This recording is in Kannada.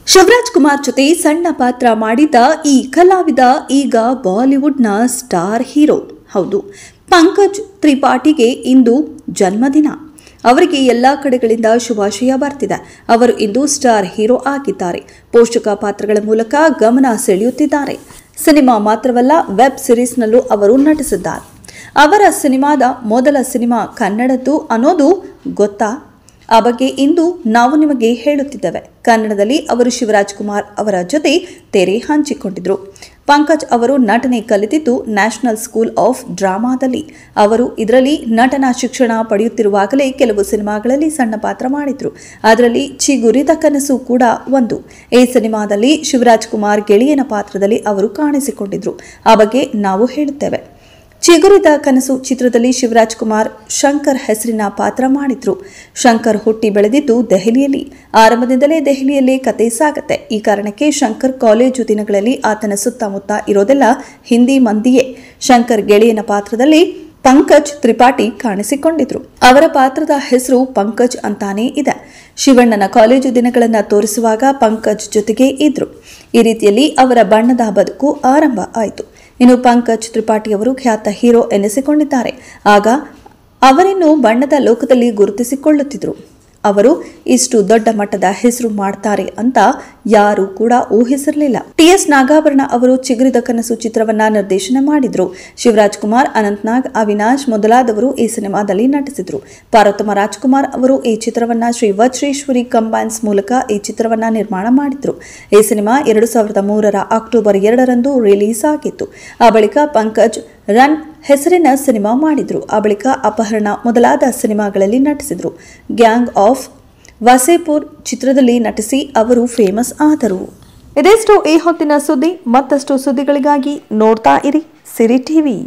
ಶಿವರಾಜ್ ಕುಮಾರ್ ಜೊತೆ ಸಣ್ಣ ಪಾತ್ರ ಮಾಡಿದ ಈ ಕಲಾವಿದ ಈಗ ಬಾಲಿವುಡ್ನ ಸ್ಟಾರ್ ಹೀರೋ. ಹೌದು, ಪಂಕಜ್ ತ್ರಿಪಾಠಿಗೆ ಇಂದು ಜನ್ಮದಿನ. ಅವರಿಗೆ ಎಲ್ಲಾ ಕಡೆಗಳಿಂದ ಶುಭಾಶಯ ಬರ್ತಿದೆ. ಅವರು ಇಂದು ಸ್ಟಾರ್ ಹೀರೋ ಆಗಿದ್ದಾರೆ. ಪೋಷಕ ಪಾತ್ರಗಳ ಮೂಲಕ ಗಮನ ಸೆಳೆಯುತ್ತಿದ್ದಾರೆ. ಸಿನಿಮಾ ಮಾತ್ರವಲ್ಲ, ವೆಬ್ ಸಿರೀಸ್ನಲ್ಲೂ ಅವರು ನಟಿಸಿದ್ದಾರೆ. ಅವರ ಸಿನಿಮಾದ ಮೊದಲ ಸಿನಿಮಾ ಕನ್ನಡದ್ದು ಅನ್ನೋದು ಗೊತ್ತಾ? ಆ ಬಗ್ಗೆ ಇಂದು ನಾವು ನಿಮಗೆ ಹೇಳುತ್ತಿದ್ದೇವೆ. ಕನ್ನಡದಲ್ಲಿ ಅವರು ಶಿವರಾಜ್ ಕುಮಾರ್ ಅವರ ಜೊತೆ ತೆರೆ ಹಂಚಿಕೊಂಡಿದ್ರು. ಪಂಕಜ್ ಅವರು ನಟನೆ ಕಲಿತಿದ್ದು ನ್ಯಾಷನಲ್ ಸ್ಕೂಲ್ ಆಫ್ ಡ್ರಾಮಾದಲ್ಲಿ. ಅವರು ಇದರಲ್ಲಿ ನಟನಾ ಶಿಕ್ಷಣ ಪಡೆಯುತ್ತಿರುವಾಗಲೇ ಕೆಲವು ಸಿನಿಮಾಗಳಲ್ಲಿ ಸಣ್ಣ ಪಾತ್ರ ಮಾಡಿದ್ರು. ಅದರಲ್ಲಿ ಚಿಗುರಿದ ಕನಸು ಕೂಡ ಒಂದು. ಈ ಸಿನಿಮಾದಲ್ಲಿ ಶಿವರಾಜ್ ಕುಮಾರ್ ಗೆಳೆಯನ ಪಾತ್ರದಲ್ಲಿ ಅವರು ಕಾಣಿಸಿಕೊಂಡಿದ್ರು. ಆ ಬಗ್ಗೆ ನಾವು ಹೇಳುತ್ತೇವೆ. ಚಿಗುರಿದ ಕನಸು ಚಿತ್ರದಲ್ಲಿ ಶಿವರಾಜ್ ಕುಮಾರ್ ಶಂಕರ್ ಹೆಸರಿನ ಪಾತ್ರ ಮಾಡಿದ್ರು. ಶಂಕರ್ ಹುಟ್ಟಿ ಬೆಳೆದಿದ್ದು ದೆಹಲಿಯಲ್ಲಿ. ಆರಂಭದಿಂದಲೇ ದೆಹಲಿಯಲ್ಲೇ ಕತೆ ಸಾಗತ್ತೆ. ಈ ಕಾರಣಕ್ಕೆ ಶಂಕರ್ ಕಾಲೇಜು ದಿನಗಳಲ್ಲಿ ಆತನ ಸುತ್ತಮುತ್ತ ಇರೋದೆಲ್ಲ ಹಿಂದಿ ಮಂದಿಯೇ. ಶಂಕರ್ ಗೆಳೆಯನ ಪಾತ್ರದಲ್ಲಿ ಪಂಕಜ್ ತ್ರಿಪಾಠಿ ಕಾಣಿಸಿಕೊಂಡಿದ್ರು. ಅವರ ಪಾತ್ರದ ಹೆಸರು ಪಂಕಜ್ ಅಂತಾನೇ ಇದೆ. ಶಿವಣ್ಣನ ಕಾಲೇಜು ದಿನಗಳನ್ನು ತೋರಿಸುವಾಗ ಪಂಕಜ್ ಜೊತೆಗೆ ಇದ್ರು. ಈ ರೀತಿಯಲ್ಲಿ ಅವರ ಬಣ್ಣದ ಬದುಕು ಆರಂಭ ಆಯಿತು. ಇನ್ನು ಪಂಕಜ್ ತ್ರಿಪಾಠಿ ಅವರು ಖ್ಯಾತ ಹೀರೋ ಎನಿಸಿಕೊಂಡಿದ್ದಾರೆ. ಆಗ ಅವರನ್ನು ಬಣ್ಣದ ಲೋಕದಲ್ಲಿ ಗುರುತಿಸಿಕೊಳ್ಳುತ್ತಿದ್ರು. ಅವರು ಇಷ್ಟು ದೊಡ್ಡ ಮಟ್ಟದ ಹೆಸರು ಮಾಡ್ತಾರೆ ಅಂತ ಯಾರು ಕೂಡ ಊಹಿಸಿರಲಿಲ್ಲ. ಟಿ.ಎಸ್. ನಾಗಾಭರಣ ಅವರು ಚಿಗುರಿದ ಕನಸು ಚಿತ್ರವನ್ನ ನಿರ್ದೇಶನ ಮಾಡಿದ್ರು. ಶಿವರಾಜ್ ಕುಮಾರ್, ಅನಂತ್ನಾಗ್, ಅವಿನಾಶ್ ಮೊದಲಾದವರು ಈ ಸಿನಿಮಾದಲ್ಲಿ ನಟಿಸಿದ್ರು. ಪಾರ್ವತಮ್ಮ ರಾಜ್ಕುಮಾರ್ ಅವರು ಈ ಚಿತ್ರವನ್ನ ಶ್ರೀ ವಜ್ರೇಶ್ವರಿ ಕಂಬೈನ್ಸ್ ಮೂಲಕ ಈ ಚಿತ್ರವನ್ನ ನಿರ್ಮಾಣ ಮಾಡಿದ್ರು. ಈ ಸಿನಿಮಾ 2003 ಅಕ್ಟೋಬರ್ 2ರಂದು ರಿಲೀಸ್ ಆಗಿತ್ತು. ಆ ಬಳಿಕ ಪಂಕಜ್ ರನ್ ಹೆಸರಿನ ಸಿನಿಮಾ ಮಾಡಿದ್ರು. ಆ ಬಳಿಕ ಅಪಹರಣ ಮೊದಲಾದ ಸಿನಿಮಾಗಳಲ್ಲಿ ನಟಿಸಿದ್ರು. ಗ್ಯಾಂಗ್ ಆಫ್ ವಾಸೇಪುರ್ ಚಿತ್ರದಲ್ಲಿ ನಟಿಸಿ ಅವರು ಫೇಮಸ್ ಆದರು. ಇದೆಷ್ಟು ಈ ಹೊತ್ತಿನ ಸುದ್ದಿ. ಮತ್ತಷ್ಟು ಸುದ್ದಿಗಳಿಗಾಗಿ ನೋಡ್ತಾ ಇರಿ ಸಿರಿ ಟಿವಿ.